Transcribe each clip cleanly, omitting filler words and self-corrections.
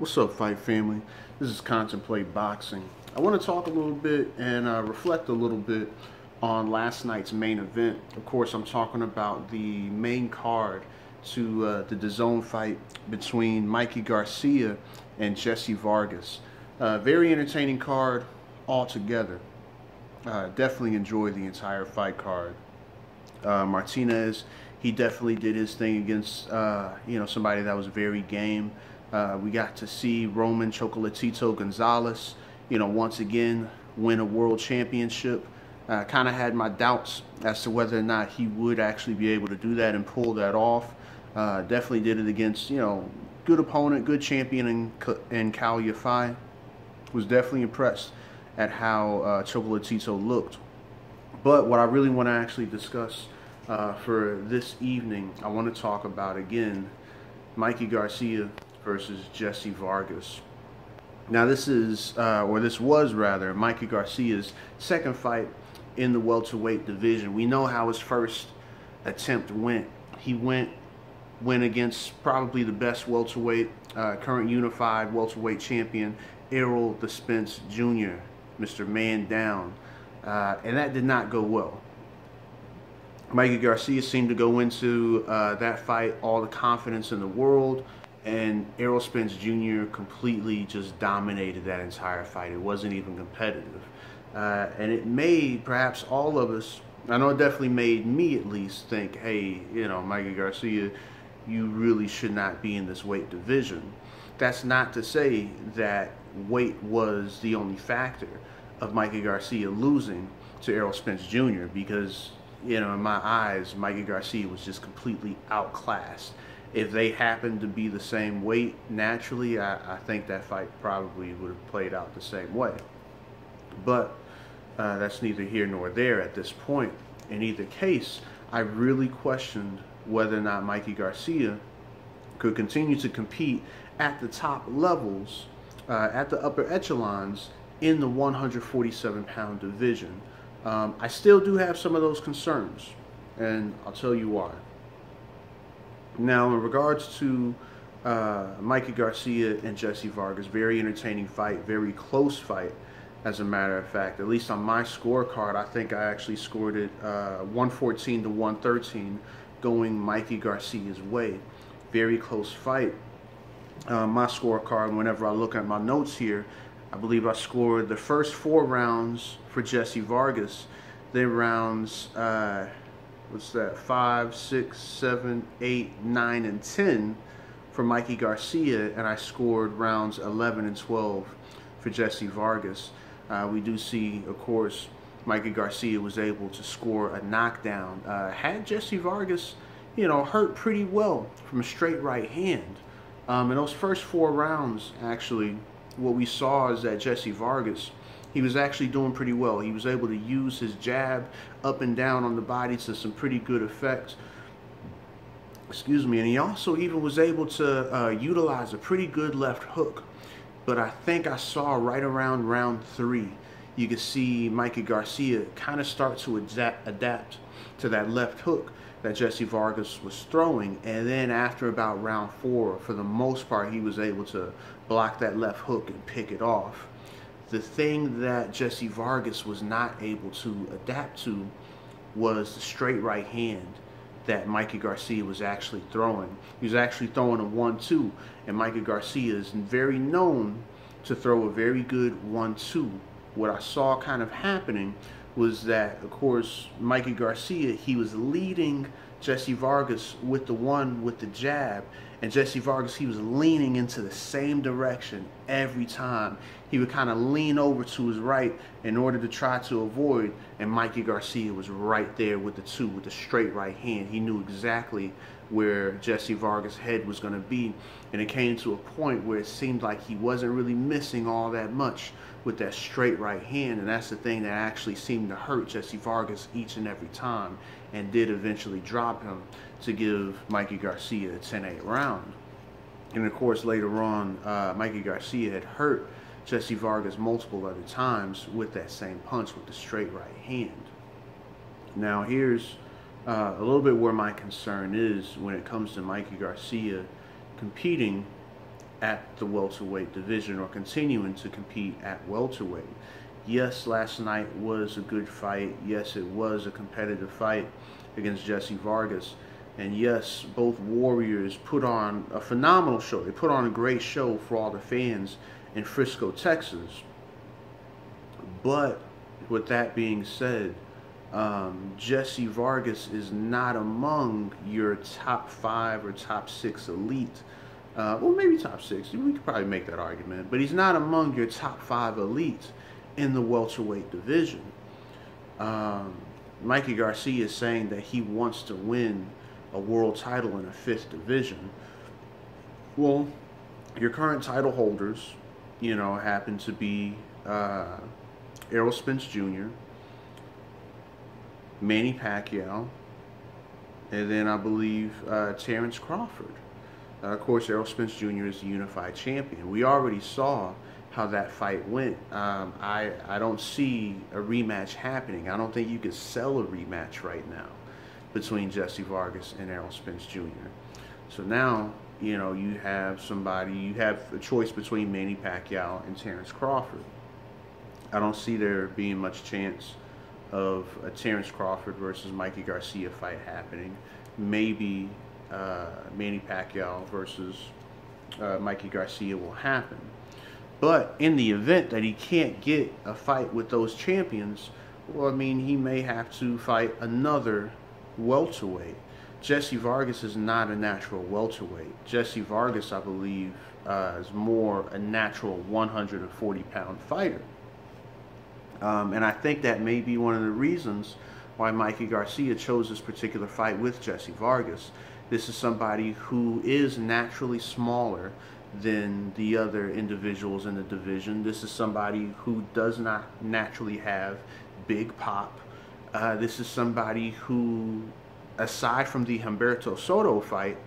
What's up, Fight Family? This is Contemplate Boxing. I want to talk a little bit and reflect a little bit on last night's main event. Of course, I'm talking about the main card to the DAZN fight between Mikey Garcia and Jesse Vargas. Very entertaining card altogether. Definitely enjoyed the entire fight card. Martinez, he definitely did his thing against somebody that was very game. We got to see Roman Chocolatito Gonzalez, once again win a world championship. Kind of had my doubts as to whether or not he would actually be able to do that and pull that off. Definitely did it against, good opponent, good champion in Cal Yafai. Was definitely impressed at how Chocolatito looked. But what I really want to actually discuss for this evening, I want to talk about, again, Mikey Garcia versus Jesse Vargas. Now this is, or this was rather, Mikey Garcia's second fight in the welterweight division. We know how his first attempt went. He went against probably the best welterweight, current unified welterweight champion, Errol the Spence Jr., Mr. Man Down. And that did not go well. Mikey Garcia seemed to go into that fight all the confidence in the world, and Errol Spence Jr. completely just dominated that entire fight. It wasn't even competitive. And it made perhaps all of us, I know it definitely made me at least think, hey, Mikey Garcia, you really should not be in this weight division. That's not to say that weight was the only factor of Mikey Garcia losing to Errol Spence Jr. because, in my eyes, Mikey Garcia was just completely outclassed. If they happened to be the same weight naturally, I think that fight probably would have played out the same way. But that's neither here nor there at this point. In either case, I really questioned whether or not Mikey Garcia could continue to compete at the top levels, at the upper echelons in the 147-pound division. I still do have some of those concerns, and I'll tell you why. Now, in regards to Mikey Garcia and Jesse Vargas, very entertaining fight, very close fight, as a matter of fact. At least on my scorecard, I think I actually scored it 114 to 113, going Mikey Garcia's way. Very close fight. My scorecard, whenever I look at my notes here, I believe I scored the first 4 rounds for Jesse Vargas, then rounds, what's that, 5, 6, 7, 8, 9, and 10 for Mikey Garcia, and I scored rounds 11 and 12 for Jesse Vargas. We do see, of course, Mikey Garcia was able to score a knockdown. Had Jesse Vargas, hurt pretty well from a straight right hand. In those first 4 rounds, actually, what we saw is that Jesse Vargas, he was actually doing pretty well. He was able to use his jab up and down on the body to some pretty good effect. Excuse me. And he also even was able to utilize a pretty good left hook. But I think I saw right around round 3, you could see Mikey Garcia kind of start to adapt to that left hook that Jesse Vargas was throwing. And then after about round 4, for the most part, he was able to block that left hook and pick it off. The thing that Jesse Vargas was not able to adapt to was the straight right hand that Mikey Garcia was actually throwing. He was actually throwing a 1-2, and Mikey Garcia is very known to throw a very good 1-2. What I saw kind of happening was that, of course, Mikey Garcia, he was leading Jesse Vargas with the jab, and Jesse Vargas, he was leaning into the same direction every time. He would kind of lean over to his right in order to try to avoid, and Mikey Garcia was right there with the 2, with the straight right hand. He knew exactly where Jesse Vargas' head was going to be, and it came to a point where it seemed like he wasn't really missing all that much with that straight right hand, and that's the thing that actually seemed to hurt Jesse Vargas each and every time, and did eventually drop him to give Mikey Garcia a 10-8 round. And of course, later on, Mikey Garcia had hurt Jesse Vargas multiple other times with that same punch, with the straight right hand. Now here's a little bit where my concern is when it comes to Mikey Garcia competing at the welterweight division or continuing to compete at welterweight. Yes, last night was a good fight. Yes, it was a competitive fight against Jesse Vargas. And yes, both warriors put on a phenomenal show. They put on a great show for all the fans in Frisco, Texas. But with that being said, Jesse Vargas is not among your top 5 or top 6 elite. Well, maybe top 6. We could probably make that argument. But he's not among your top 5 elites in the welterweight division. Mikey Garcia is saying that he wants to win a world title in a 5th division. Well, your current title holders, happen to be Errol Spence Jr., Manny Pacquiao, and then I believe Terrence Crawford. Of course, Errol Spence Jr. is the unified champion. We already saw how that fight went. I don't see a rematch happening. I don't think you could sell a rematch right now between Jesse Vargas and Errol Spence Jr. So now, you have a choice between Manny Pacquiao and Terrence Crawford. I don't see there being much chance of a Terrence Crawford versus Mikey Garcia fight happening. Maybe Manny Pacquiao versus Mikey Garcia will happen. But in the event that he can't get a fight with those champions, well, he may have to fight another welterweight. Jesse Vargas is not a natural welterweight. Jesse Vargas, I believe, is more a natural 140-pound fighter. And I think that may be one of the reasons why Mikey Garcia chose this particular fight with Jesse Vargas. This is somebody who is naturally smaller than the other individuals in the division. This is somebody who does not naturally have big pop. This is somebody who, aside from the Humberto Soto fight,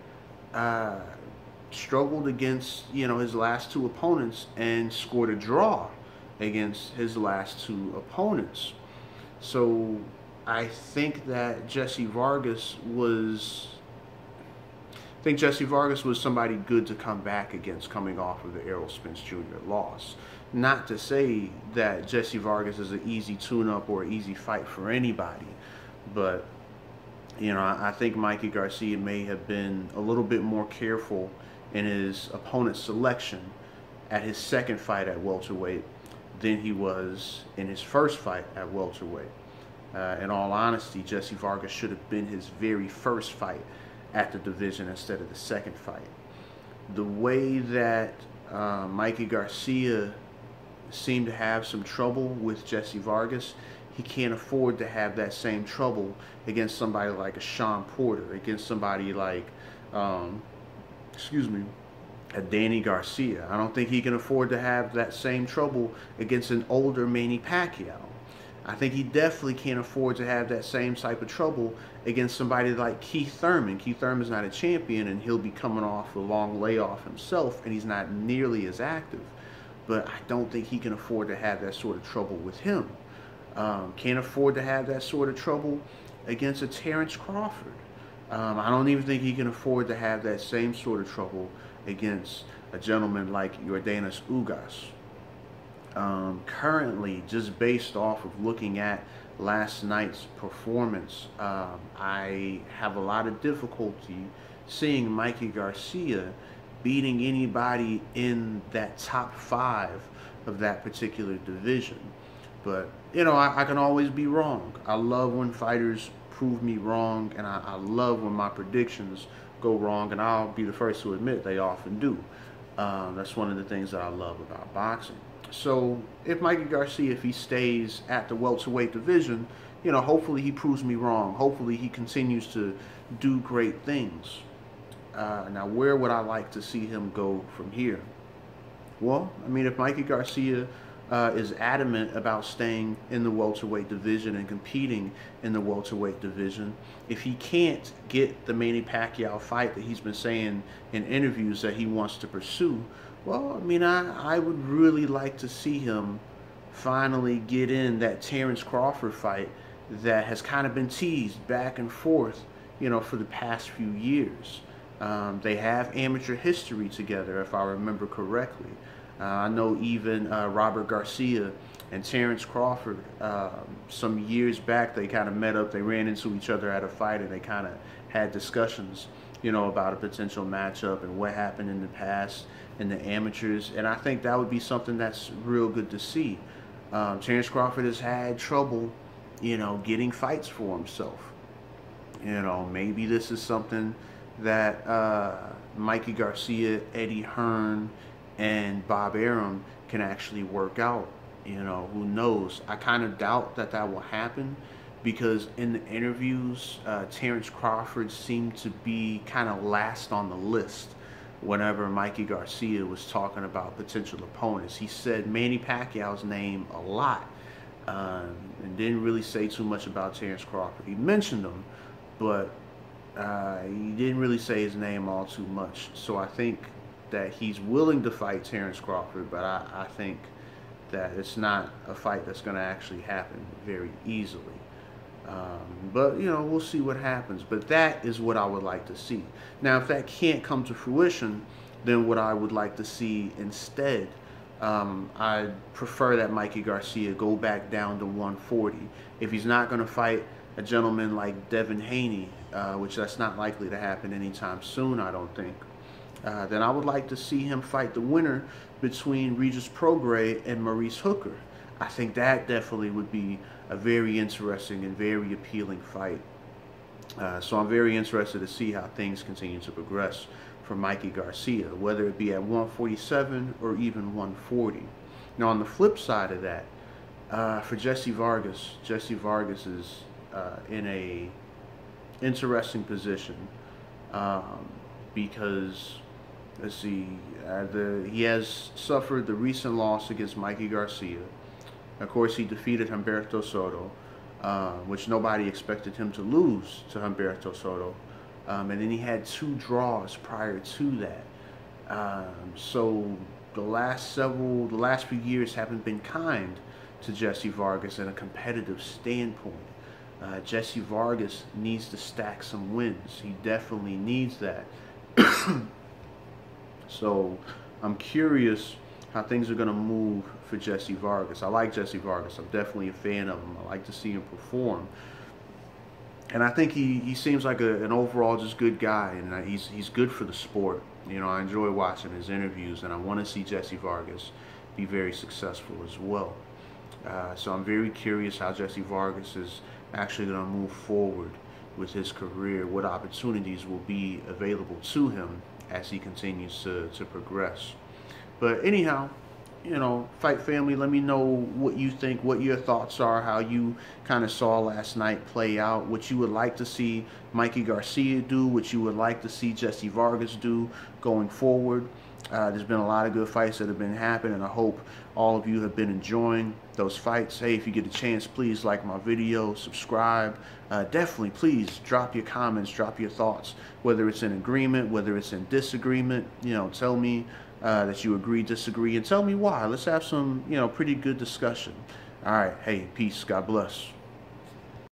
struggled against his last 2 opponents and scored a draw against his last 2 opponents. So I think that Jesse Vargas was somebody good to come back against coming off of the Errol Spence Jr. loss. Not to say that Jesse Vargas is an easy tune-up or an easy fight for anybody, but I think Mikey Garcia may have been a little bit more careful in his opponent selection at his 2nd fight at welterweight than he was in his 1st fight at welterweight. In all honesty, Jesse Vargas should have been his very 1st fight at the division instead of the 2nd fight. The way that Mikey Garcia seemed to have some trouble with Jesse Vargas, he can't afford to have that same trouble against somebody like a Sean Porter, against somebody like, a Danny Garcia. I don't think he can afford to have that same trouble against an older Manny Pacquiao. I think he definitely can't afford to have that same type of trouble against somebody like Keith Thurman. Keith Thurman's not a champion, and he'll be coming off a long layoff himself, and he's not nearly as active. But I don't think he can afford to have that sort of trouble with him. Can't afford to have that sort of trouble against a Terrence Crawford. I don't even think he can afford to have that same sort of trouble against a gentleman like Yordenis Ugas. Currently, just based off of looking at last night's performance, I have a lot of difficulty seeing Mikey Garcia beating anybody in that top 5 of that particular division. But, I can always be wrong. I love when fighters prove me wrong, and I love when my predictions go wrong, and I'll be the first to admit they often do. That's one of the things that I love about boxing. So if Mikey Garcia, if he stays at the welterweight division, hopefully he proves me wrong. Hopefully he continues to do great things. Now, where would I like to see him go from here? Well, if Mikey Garcia is adamant about staying in the welterweight division and competing in the welterweight division, if he can't get the Manny Pacquiao fight that he's been saying in interviews that he wants to pursue, well, I would really like to see him finally get in that Terrence Crawford fight that has kind of been teased back and forth, for the past few years. They have amateur history together, if I remember correctly. I know even Robert Garcia and Terrence Crawford, some years back, they kind of met up. They ran into each other at a fight, and they kind of had discussions, about a potential matchup and what happened in the past in the amateurs. And I think that would be something that's real good to see. Terrence Crawford has had trouble, getting fights for himself. Maybe this is something that Mikey Garcia, Eddie Hearn, and Bob Arum can actually work out. Who knows? I kind of doubt that will happen, because in the interviews, Terrence Crawford seemed to be kind of last on the list whenever Mikey Garcia was talking about potential opponents. He said Manny Pacquiao's name a lot, and didn't really say too much about Terrence Crawford. He mentioned him, but he didn't really say his name all too much. So I think that he's willing to fight Terrence Crawford, but I think that it's not a fight that's going to actually happen very easily. But we'll see what happens. But that is what I would like to see. Now, if that can't come to fruition, then what I would like to see instead, I prefer that Mikey Garcia go back down to 140. If he's not going to fight a gentleman like Devin Haney, which that's not likely to happen anytime soon, I don't think, then I would like to see him fight the winner between Regis Prograis and Maurice Hooker. I think that definitely would be a very interesting and very appealing fight. So I'm very interested to see how things continue to progress for Mikey Garcia, whether it be at 147 or even 140. Now, on the flip side of that, for Jesse Vargas is in a interesting position, because let's see, he has suffered the recent loss against Mikey Garcia. Of course, he defeated Humberto Soto, which nobody expected him to lose to Humberto Soto. And then he had 2 draws prior to that. So the last few years haven't been kind to Jesse Vargas in a competitive standpoint. Jesse Vargas needs to stack some wins. He definitely needs that. So I'm curious how things are going to move for Jesse Vargas. I like Jesse Vargas. I'm definitely a fan of him. I like to see him perform. And I think he seems like an overall just good guy, and he's good for the sport. I enjoy watching his interviews, and I want to see Jesse Vargas be very successful as well. So I'm very curious how Jesse Vargas is actually going to move forward with his career, what opportunities will be available to him as he continues to progress. But anyhow, Fight Family, let me know what you think, what your thoughts are, how you kind of saw last night play out, what you would like to see Mikey Garcia do, what you would like to see Jesse Vargas do going forward. There's been a lot of good fights that have been happening, and I hope all of you have been enjoying those fights. Hey, if you get a chance, please like my video, subscribe. Definitely, please drop your comments, drop your thoughts, whether it's in agreement, whether it's in disagreement. Tell me that you agree, disagree, and tell me why. Let's have some, pretty good discussion. All right, hey, peace. God bless.